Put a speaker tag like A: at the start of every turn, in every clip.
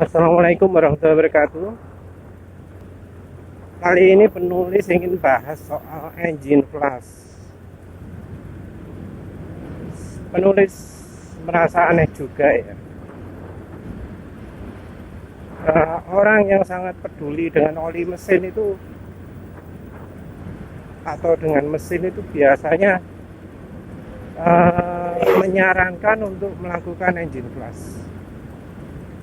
A: Assalamualaikum warahmatullahi wabarakatuh. Kali ini penulis ingin bahas soal engine flash. Penulis merasa aneh juga ya. Orang yang sangat peduli dengan oli mesin itu atau dengan mesin itu biasanya menyarankan untuk melakukan engine flush,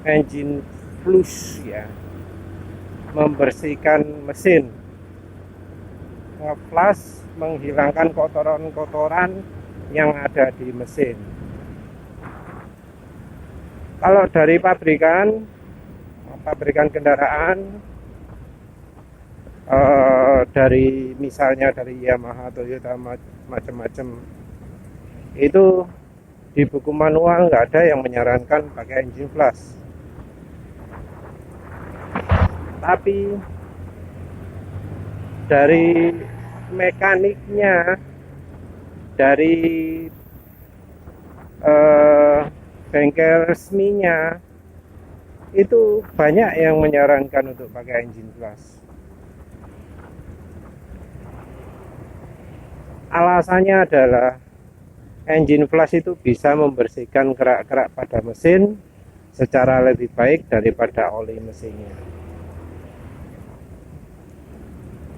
A: engine flush ya, membersihkan mesin, nge-flush, menghilangkan kotoran-kotoran yang ada di mesin. Kalau dari pabrikan kendaraan, dari misalnya dari Yamaha, Toyota, macam-macam, itu di buku manual nggak ada yang menyarankan pakai engine flush. Tapi dari mekaniknya, dari bengkel resminya, itu banyak yang menyarankan untuk pakai engine flush. Alasannya adalah engine flush itu bisa membersihkan kerak-kerak pada mesin secara lebih baik daripada oli mesinnya.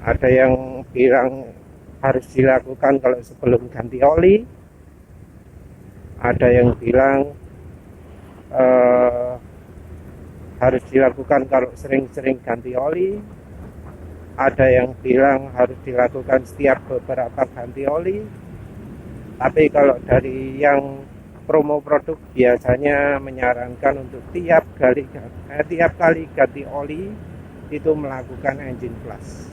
A: Ada yang bilang harus dilakukan kalau sebelum ganti oli, ada yang bilang harus dilakukan kalau sering-sering ganti oli, ada yang bilang harus dilakukan setiap beberapa ganti oli. Tapi kalau dari yang promo produk biasanya menyarankan untuk tiap kali ganti oli itu melakukan engine flush.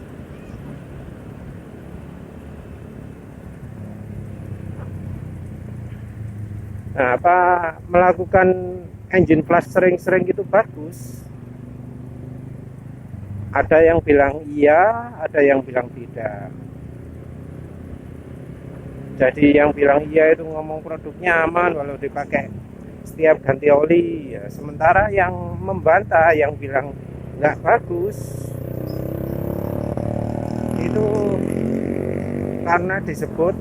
A: Nah, apa melakukan engine flush sering-sering itu bagus? Ada yang bilang iya, ada yang bilang tidak. Jadi yang bilang iya itu ngomong produknya aman walau dipakai setiap ganti oli ya. Sementara yang membantah, yang bilang nggak bagus, itu karena disebut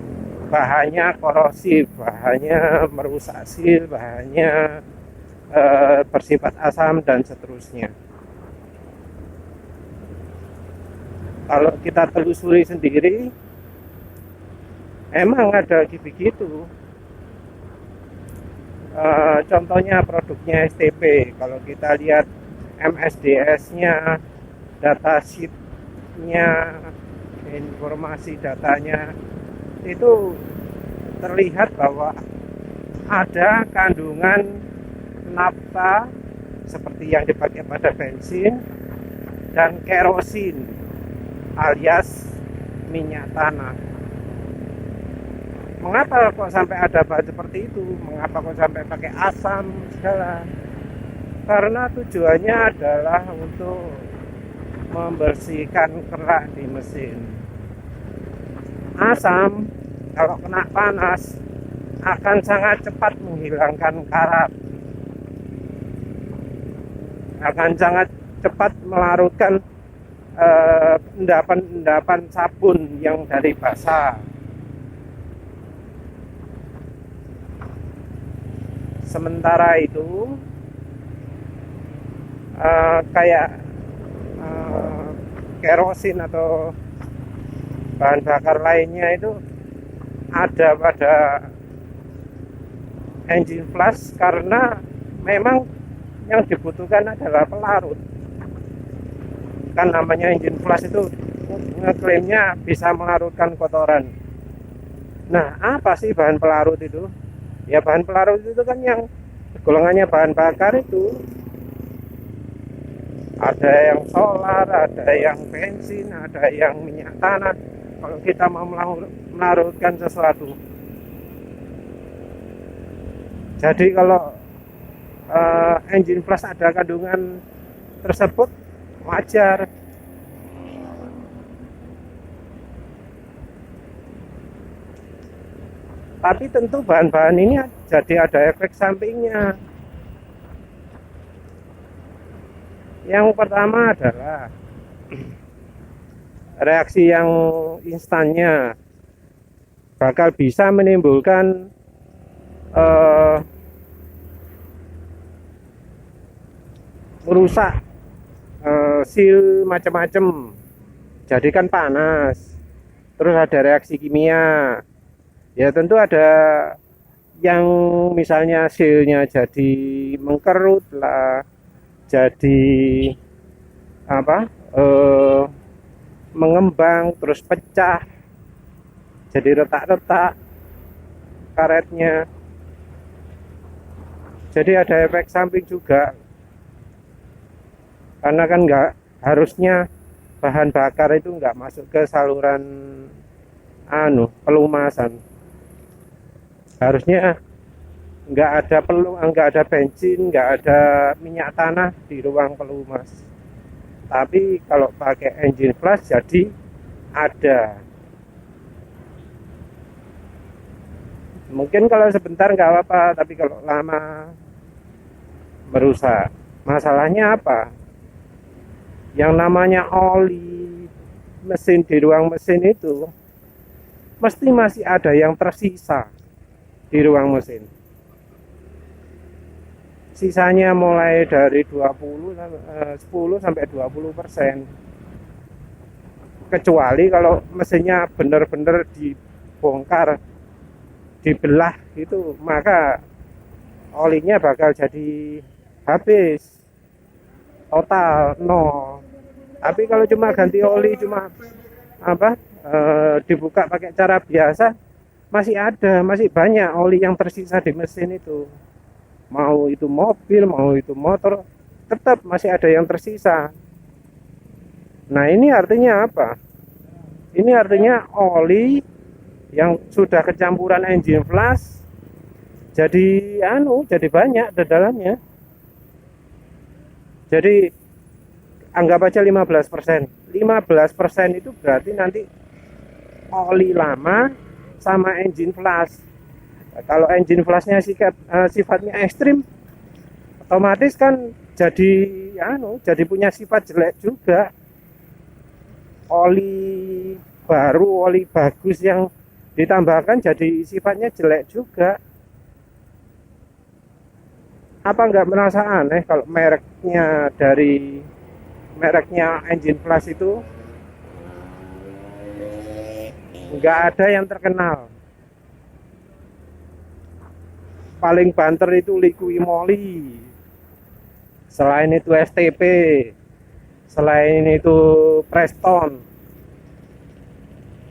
A: bahannya korosif, bahannya merusak sil, bahannya bersifat asam dan seterusnya. Kalau kita telusuri sendiri, emang ada begitu. Contohnya produknya STP. Kalau kita lihat MSDS-nya, datasheet-nya, informasi datanya, itu terlihat bahwa ada kandungan nafta seperti yang dipakai pada bensin dan kerosin alias minyak tanah. Mengapa kok sampai ada bahan seperti itu? Mengapa kok sampai pakai asam segala? Karena tujuannya adalah untuk membersihkan kerak di mesin. Asam kalau kena panas akan sangat cepat menghilangkan karat, akan sangat cepat melarutkan endapan sabun yang dari basah. Sementara itu kayak kerosin atau bahan bakar lainnya itu ada pada engine flush karena memang yang dibutuhkan adalah pelarut. Kan namanya engine flush itu ngeklaimnya bisa melarutkan kotoran. Nah, apa sih bahan pelarut itu? Ya bahan pelarut itu kan yang golongannya bahan bakar itu. Ada yang solar, ada yang bensin, ada yang minyak tanah. Kalau kita mau melarutkan sesuatu. Jadi kalau engine flush ada kandungan tersebut, wajar. Tapi tentu bahan-bahan ini jadi ada efek sampingnya. Yang pertama adalah reaksi yang instannya bakal bisa menimbulkan merusak seal macam-macam, jadikan panas, terus ada reaksi kimia. Ya tentu ada yang misalnya sealnya jadi mengkerut lah, jadi apa mengembang, terus pecah, jadi retak-retak karetnya. Jadi ada efek samping juga, karena kan nggak harusnya bahan bakar itu nggak masuk ke saluran pelumasan. Harusnya nggak ada bensin, nggak ada minyak tanah di ruang pelumas. Tapi kalau pakai engine flash jadi ada. Mungkin kalau sebentar nggak apa-apa, tapi kalau lama merusak. Masalahnya apa? Yang namanya oli mesin di ruang mesin itu mesti masih ada yang tersisa di ruang mesin. Sisanya mulai dari 10 sampai 20%. Kecuali kalau mesinnya benar-benar dibongkar, dibelah itu, maka olinya bakal jadi habis total nol. Tapi kalau cuma ganti oli, cuma dibuka pakai cara biasa, masih banyak oli yang tersisa di mesin itu. Mau itu mobil, mau itu motor, tetap masih ada yang tersisa. Nah, ini artinya apa? Ini artinya oli yang sudah kecampuran engine flash jadi banyak di dalamnya. Jadi anggap aja 15%. 15% itu berarti nanti oli lama sama engine flash. Nah, kalau engine flashnya sifatnya ekstrim, otomatis kan jadi punya sifat jelek juga. Oli baru, oli bagus yang ditambahkan jadi sifatnya jelek juga. Apa nggak merasa aneh kalau mereknya engine flash itu nggak ada yang terkenal. Paling banter itu Liqui Moly, selain itu STP, selain itu Preston.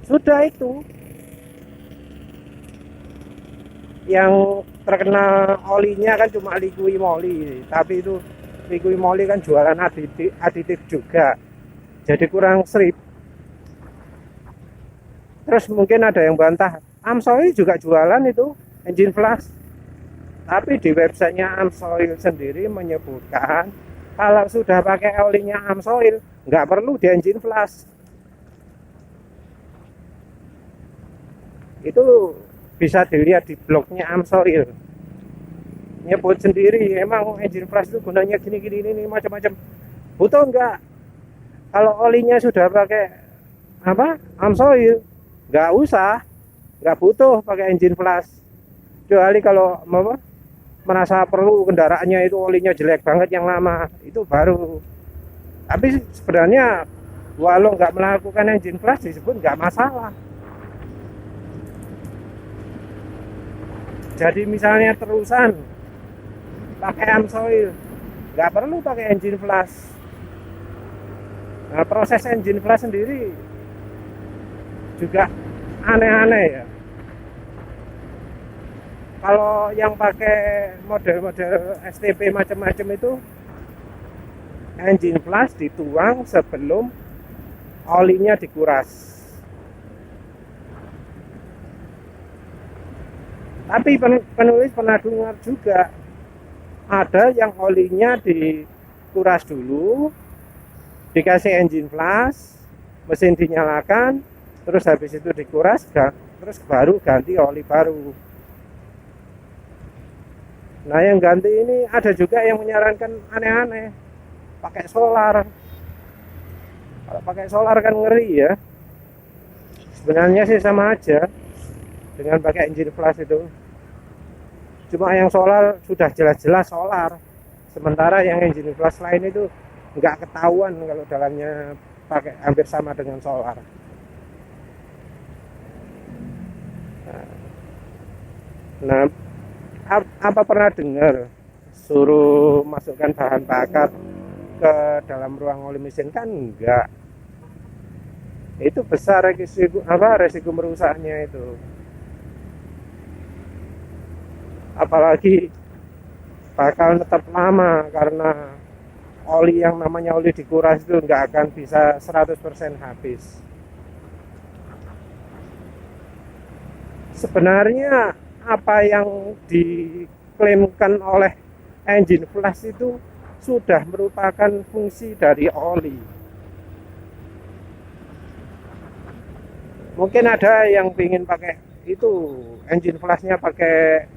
A: Sudah itu yang terkenal olinya kan cuma Liqui Moly, tapi itu Liqui Moly kan jualan aditif juga, jadi kurang serip. Terus mungkin ada yang bantah, Amsoil juga jualan itu engine flash, tapi di websitenya Amsoil sendiri menyebutkan kalau sudah pakai olinya Amsoil nggak perlu di engine flash. Itu bisa dilihat di blognya Amsoil, nyebut sendiri emang engine flash itu gunanya gini ini macam-macam. Butuh enggak? Kalau olinya sudah pakai Amsoil, nggak butuh pakai engine flash. Kecuali kalau merasa perlu kendaraannya itu olinya jelek banget yang lama, itu baru. Tapi sebenarnya walau nggak melakukan engine flash disebut nggak masalah. Jadi misalnya terusan pakai Amsoil, nggak perlu pakai engine flash. Nah, proses engine flash sendiri juga aneh-aneh ya. Kalau yang pakai model-model STP macam-macam itu engine flash dituang sebelum olinya dikuras. Tapi penulis pernah dengar juga ada yang olinya dikuras dulu, dikasih engine flash, mesin dinyalakan, terus habis itu dikuras, terus baru ganti oli baru. Nah, yang ganti ini ada juga yang menyarankan aneh-aneh. pakai solar. Kalau pakai solar kan ngeri ya. Sebenarnya sih sama aja dengan pakai engine flash itu. Cuma yang solar sudah jelas-jelas solar. Sementara yang engine flash lain itu nggak ketahuan kalau dalamnya pakai hampir sama dengan solar. Nah, apa pernah dengar suruh masukkan bahan bakar ke dalam ruang oli mesin? Kan enggak. Itu besar resiko merusaknya itu. Apalagi bakal tetap lama karena oli yang namanya oli dikuras itu nggak akan bisa 100% habis. Sebenarnya apa yang diklaimkan oleh engine flash itu sudah merupakan fungsi dari oli. Mungkin ada yang ingin pakai itu engine flashnya pakai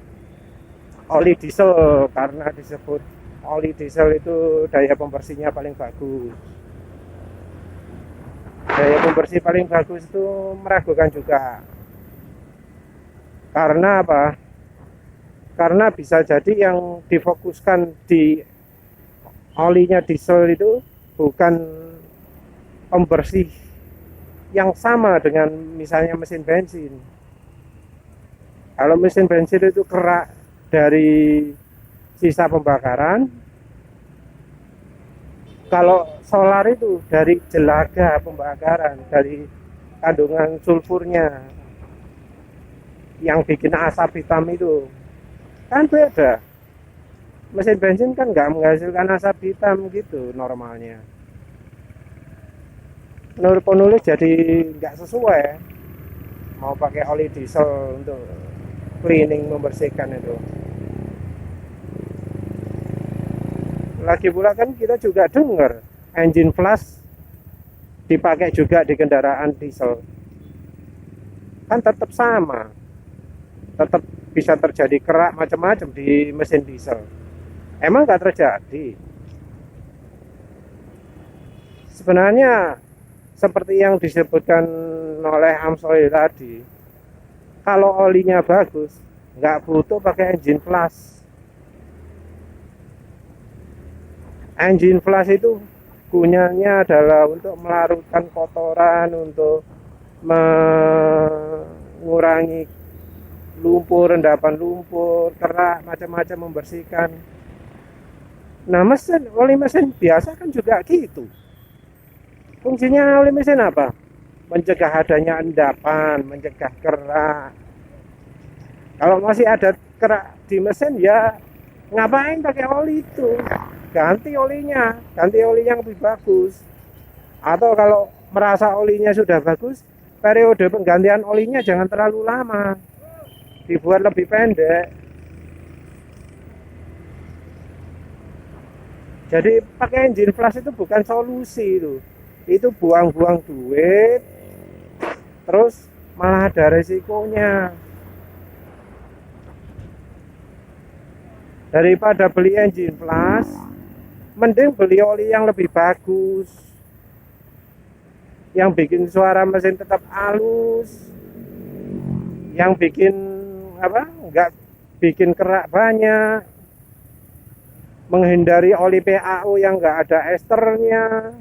A: oli diesel karena disebut oli diesel itu daya pembersihnya paling bagus. Daya pembersih paling bagus itu meragukan juga. Karena apa? Karena bisa jadi yang difokuskan di olinya diesel itu bukan pembersih yang sama dengan misalnya mesin bensin. Kalau mesin bensin itu kerak dari sisa pembakaran, kalau solar itu dari jelaga pembakaran, dari kandungan sulfurnya yang bikin asap hitam itu kan beda. Mesin bensin kan nggak menghasilkan asap hitam gitu normalnya. Menurut penulis jadi nggak sesuai mau pakai oli diesel untuk cleaning, membersihkan itu. Lagi pula kan kita juga dengar engine flash dipakai juga di kendaraan diesel. Kan tetap sama. Tetap bisa terjadi kerak macam-macam di mesin diesel. Emang nggak terjadi? Sebenarnya seperti yang disebutkan oleh Amsoil tadi, kalau olinya bagus, nggak butuh pakai engine flash. Engine flash itu gunanya adalah untuk melarutkan kotoran, untuk mengurangi lumpur, rendapan lumpur, kerak, macam-macam, membersihkan. Nah, oli mesin biasa kan juga gitu. Fungsinya oli mesin apa? Mencegah adanya endapan, mencegah kerak. Kalau masih ada kerak di mesin, ya ngapain pakai oli itu? Ganti olinya, ganti oli yang lebih bagus. Atau kalau merasa olinya sudah bagus, periode penggantian olinya jangan terlalu lama, dibuat lebih pendek. Jadi pakai engine flash itu bukan solusi itu buang-buang duit, terus malah ada resikonya. Daripada beli engine flash, mending beli oli yang lebih bagus, yang bikin suara mesin tetap halus, yang bikin nggak bikin kerak banyak, menghindari oli PAO yang nggak ada esternya.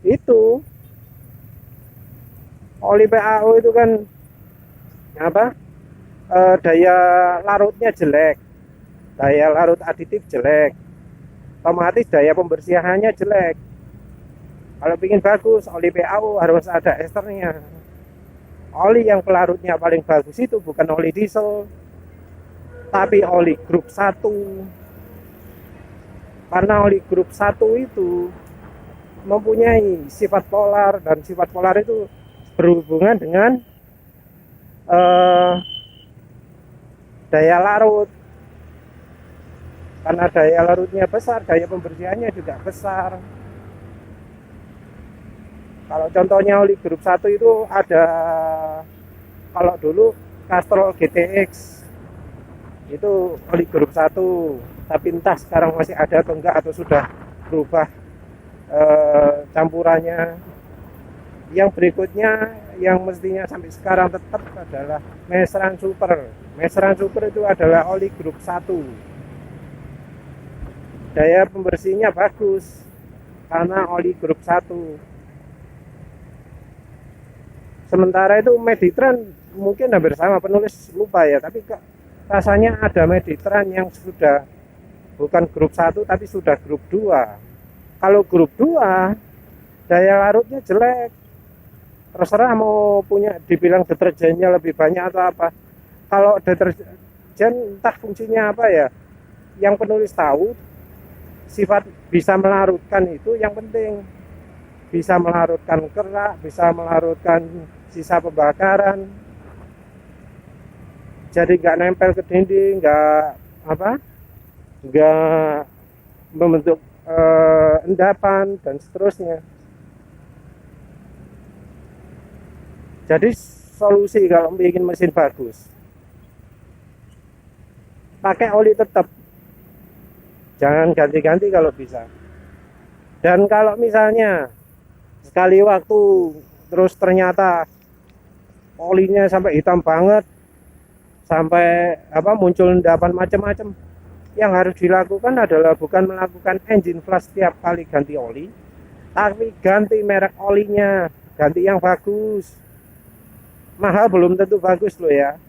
A: Itu oli PAO itu kan daya larutnya jelek, daya larut aditif jelek, otomatis daya pembersihannya jelek. Kalau ingin bagus, oli PAO harus ada esternya. Oli yang pelarutnya paling bagus itu bukan oli diesel, tapi oli grup 1. Karena oli grup 1 itu mempunyai sifat polar, dan sifat polar itu berhubungan dengan daya larut. Karena daya larutnya besar, daya pembersihannya juga besar. Kalau contohnya oli grup 1 itu ada, kalau dulu Castrol GTX Itu oli grup 1, tapi entah sekarang masih ada atau enggak, atau sudah berubah campurannya. Yang berikutnya yang mestinya sampai sekarang tetap adalah Mesran Super. Mesran Super itu adalah oli grup 1. Daya pembersihnya bagus karena oli grup 1. Sementara itu Meditran mungkin hampir sama, penulis lupa ya, tapi rasanya ada Meditran yang sudah bukan grup 1 tapi sudah grup 2. Kalau grup 2 daya larutnya jelek. Terserah mau punya dibilang deterjennya lebih banyak atau apa. Kalau deterjen entah fungsinya apa ya, yang penulis tahu sifat bisa melarutkan itu yang penting. Bisa melarutkan kerak, bisa melarutkan sisa pembakaran. Jadi nggak nempel ke dinding, nggak membentuk endapan dan seterusnya. Jadi solusi kalau bikin mesin bagus, pakai oli tetap, jangan ganti-ganti kalau bisa. Dan kalau misalnya sekali waktu terus ternyata olinya sampai hitam banget, sampai muncul endapan macam-macam, yang harus dilakukan adalah bukan melakukan engine flush setiap kali ganti oli, tapi ganti merek olinya, ganti yang bagus. Mahal belum tentu bagus loh ya,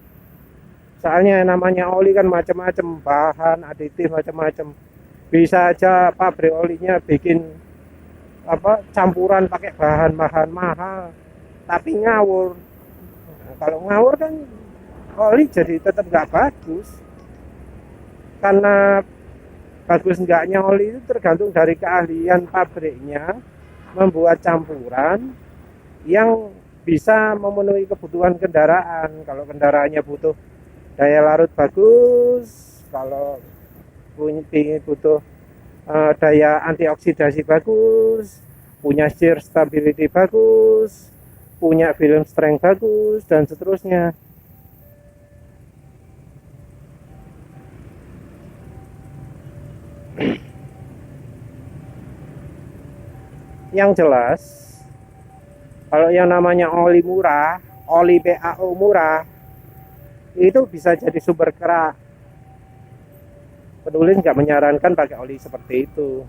A: soalnya namanya oli kan macam-macam, bahan aditif macam-macam. Bisa aja pabrik olinya bikin campuran pakai bahan-bahan mahal tapi ngawur. Nah, kalau ngawur kan oli jadi tetap nggak bagus. Karena bagus enggaknya oli itu tergantung dari keahlian pabriknya membuat campuran yang bisa memenuhi kebutuhan kendaraan. Kalau kendaraannya butuh daya larut bagus, kalau butuh daya antioksidasi bagus, punya shear stability bagus, punya film strength bagus, dan seterusnya. Yang jelas, kalau yang namanya oli murah, oli PAO murah, itu bisa jadi sumber kerak. Penulis nggak menyarankan pakai oli seperti itu.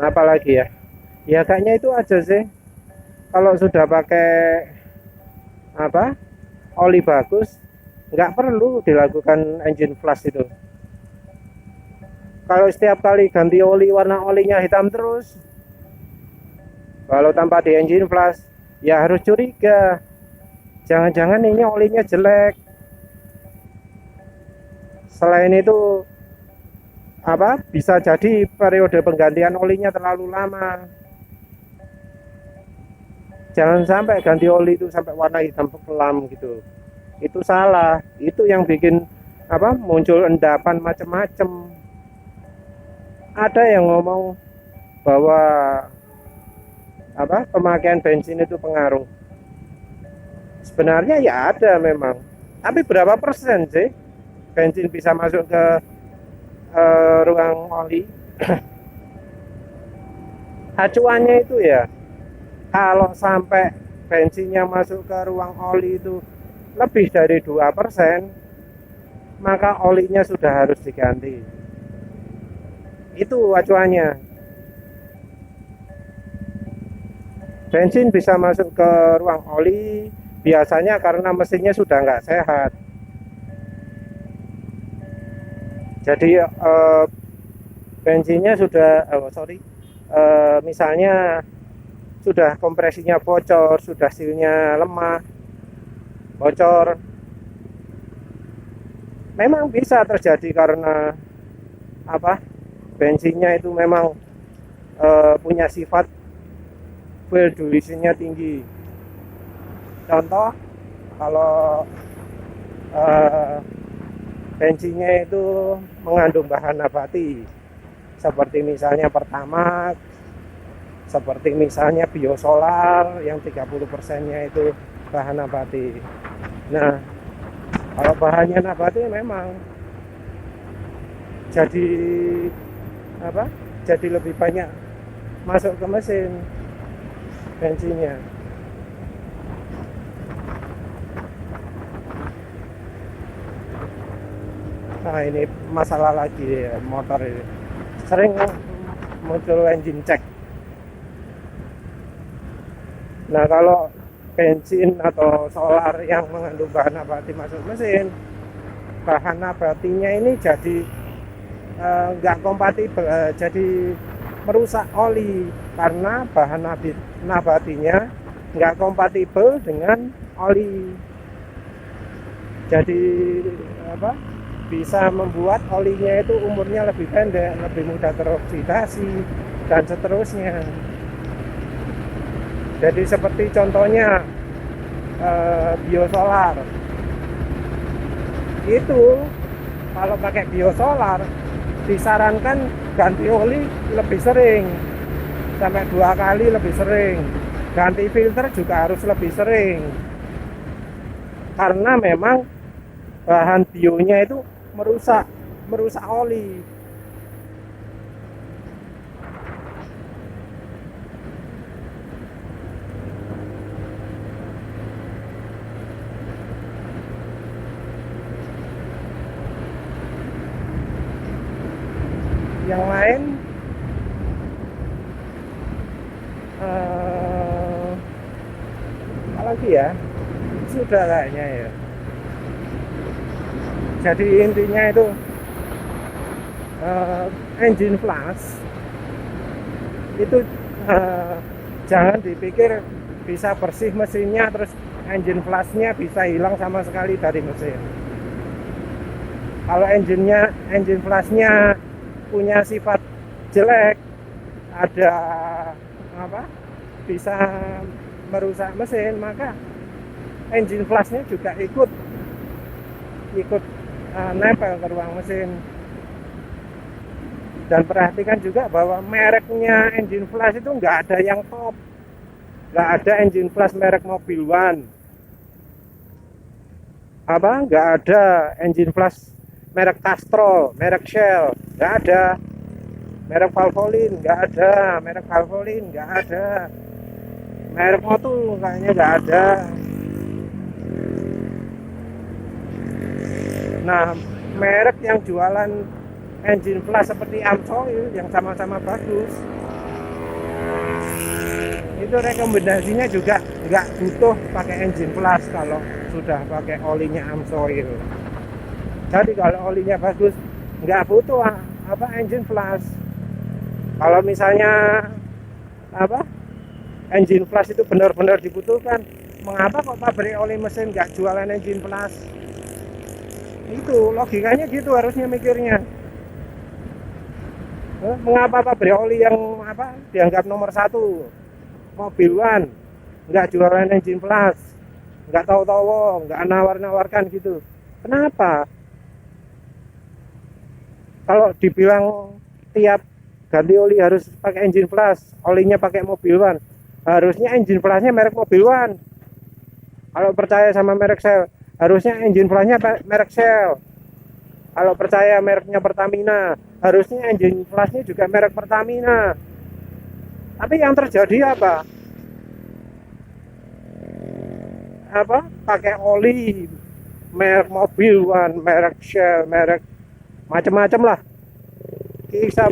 A: Apalagi ya? Ya kayaknya itu aja sih. Kalau sudah pakai oli bagus, nggak perlu dilakukan engine flush itu. Kalau setiap kali ganti oli, warna olinya hitam terus, kalau tanpa di engine flush, ya harus curiga, jangan-jangan ini olinya jelek. Selain itu bisa jadi periode penggantian olinya terlalu lama. Jangan sampai ganti oli itu sampai warna hitam kelam gitu. Itu salah. Itu yang bikin muncul endapan macam-macam. Ada yang ngomong bahwa pemakaian bensin itu pengaruh. Sebenarnya ya ada memang. Tapi berapa persen sih bensin bisa masuk ke ruang oli? Acuannya itu ya, kalau sampai bensinnya masuk ke ruang oli itu lebih dari 2%, maka olinya sudah harus diganti. Itu acuannya. Bensin bisa masuk ke ruang oli biasanya karena mesinnya sudah nggak sehat. Jadi bensinnya sudah misalnya sudah kompresinya bocor, sudah sealnya lemah, bocor. Memang bisa terjadi karena bensinnya itu memang punya sifat fuel duration-nya tinggi. Contoh, kalau bensinnya itu mengandung bahan nabati, seperti misalnya Pertamax, seperti misalnya biosolar yang 30%-nya itu bahan nabati. Nah, kalau bahannya nabati memang jadi apa? Jadi lebih banyak masuk ke mesin bensinnya. Nah, ini masalah lagi ya, motor ini sering muncul engine check. Nah, kalau bensin atau solar yang mengandung bahan nabati masuk mesin, bahan nabatinya ini jadi nggak kompatibel, jadi merusak oli karena bahan nabatinya nggak kompatibel dengan oli. Jadi apa? Bisa membuat olinya itu umurnya lebih pendek, lebih mudah teroksidasi dan seterusnya. Jadi seperti contohnya biosolar itu, kalau pakai biosolar disarankan ganti oli lebih sering, sampai 2 kali lebih sering. Ganti filter juga harus lebih sering, karena memang bahan bionya itu merusak oli. Yang lain apa lagi ya, sudah kayaknya ya. Jadi intinya itu engine flash itu jangan dipikir bisa bersih mesinnya terus engine flashnya bisa hilang sama sekali dari mesin. Kalau engine flashnya punya sifat jelek, ada apa, bisa merusak mesin, maka engine flashnya juga ikut nempel ke ruang mesin. Dan perhatikan juga bahwa mereknya engine flash itu nggak ada yang top, nggak ada engine flash merek Mobil One, nggak ada engine flash merek Castrol, merek Shell, nggak ada. Merek Valvoline nggak ada, merek Valvoline nggak ada, merek Motul kayaknya nggak ada. Nah, merek yang jualan engine flash seperti Amsoil yang sama-sama bagus, itu rekomendasinya juga nggak butuh pakai engine flash kalau sudah pakai olinya Amsoil. Jadi kalau olinya bagus, nggak butuh engine flash. Kalau misalnya engine flash itu benar-benar dibutuhkan, mengapa kok pabrik oli mesin nggak jualan engine flash? Itu logikanya gitu harusnya mikirnya. Mengapa pabrik oli yang dianggap nomor 1 Mobil One nggak jualan engine flash, nggak tahu-tahu, nggak nawar-nawarkan gitu? Kenapa? Kalau dibilang tiap ganti oli harus pakai engine flash, olinya pakai Mobil One, harusnya engine flashnya merek Mobil One. Kalau percaya sama merek Shell, harusnya engine flashnya merek Shell. Kalau percaya mereknya Pertamina, harusnya engine flashnya juga merek Pertamina. Tapi yang terjadi apa? Pakai oli merek Mobil One, merek Shell, merek macam-macam lah. Kisah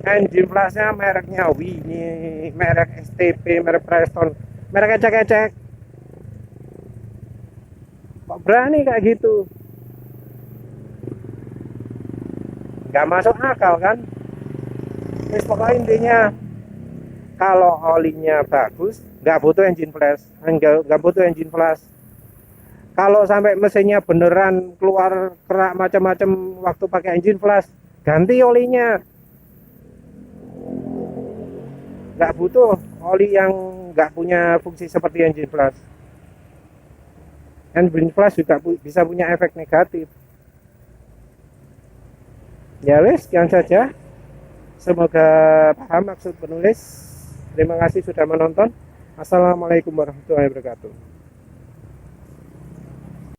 A: engine flashnya mereknya Winnie, merek STP, merek Preston, merek ecek-ecek. Kok berani kayak gitu? Gak masuk akal kan? Pokoknya intinya, kalau olinya bagus, nggak butuh engine flash, nggak butuh engine flash. Kalau sampai mesinnya beneran keluar kerak macam-macam waktu pakai engine flash, ganti olinya. Nggak butuh oli yang nggak punya fungsi seperti engine flash. Engine flash juga bisa punya efek negatif. Ya wes, sekian saja. Semoga paham maksud penulis. Terima kasih sudah menonton. Assalamualaikum warahmatullahi wabarakatuh.